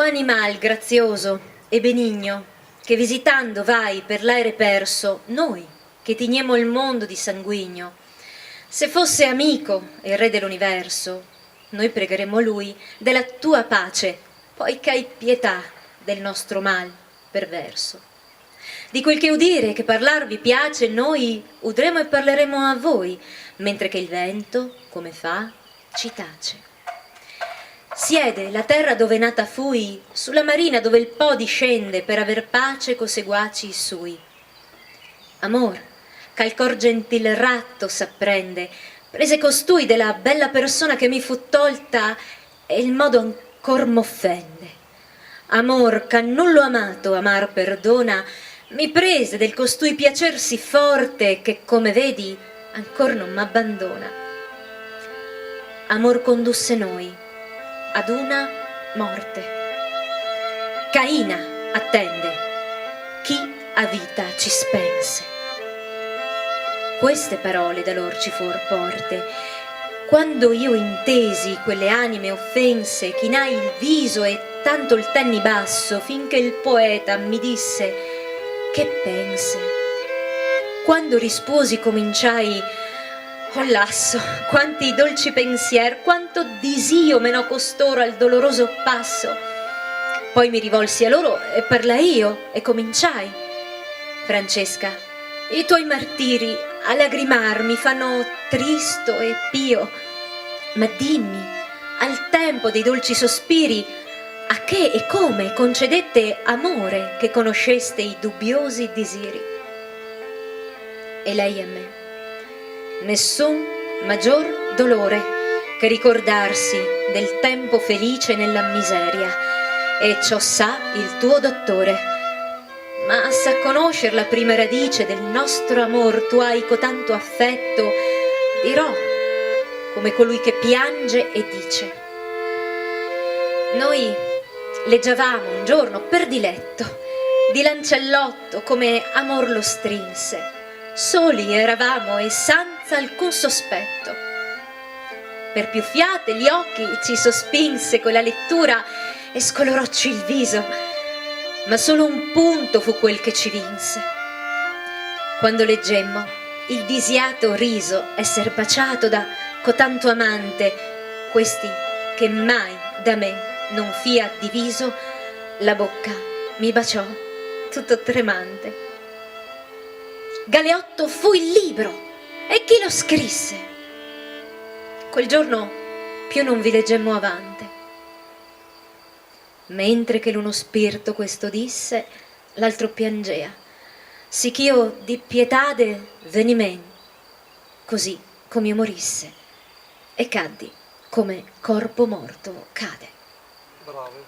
animal grazioso e benigno, che visitando vai per l'aere perso, noi, che tigniamo il mondo di sanguigno, se fosse amico e re dell'universo, noi pregheremmo lui della tua pace, poi che hai pietà del nostro mal perverso. Di quel che udire e che parlar vi piace, noi udremo e parleremo a voi, mentre che il vento, come fa, ci tace. Siede la terra dove nata fui, sulla marina dove il Po discende per aver pace co seguaci sui. Amor, ch'al cor gentil ratto s'apprende, prese costui della bella persona che mi fu tolta e il modo ancor m'offende. Amor, ch'a nullo amato amar perdona, mi prese del costui piacer sì forte che, come vedi, ancor non m'abbandona. Amor condusse noi ad una morte. Caina attende chi a vita ci spense. Queste parole da lor ci for porte. Quando io intesi quelle anime offense, chinai il viso e tanto il tenni basso, finché il poeta mi disse: che pense? Quando risposi cominciai: oh lasso, quanti dolci pensier, quanto disio menò costoro al doloroso passo. Poi mi rivolsi a loro e parlai io e cominciai: Francesca, i tuoi martiri a lagrimar mi fanno tristo e pio, ma dimmi, al tempo dei dolci sospiri, a che e come concedette amore che conosceste i dubbiosi disiri? E lei a me: nessun maggior dolore che ricordarsi del tempo felice nella miseria, e ciò sa il tuo dottore. Ma sa conoscer la prima radice del nostro amor tu hai cotanto affetto, dirò come colui che piange e dice: noi leggiavamo un giorno per diletto di Lancellotto come amor lo strinse, soli eravamo e senza alcun sospetto. Per più fiate gli occhi ci sospinse quella lettura e scolorocci il viso, ma solo un punto fu quel che ci vinse. Quando leggemmo il disiato riso esser baciato da cotanto amante, questi che mai da me non fia diviso, la bocca mi baciò tutto tremante. Galeotto fu il libro e chi lo scrisse? Quel giorno più non vi leggemmo avante. Mentre che l'uno spirito questo disse, l'altro piangea, sicch'io di pietade veni men, così come io morisse, e caddi come corpo morto cade. Bravo.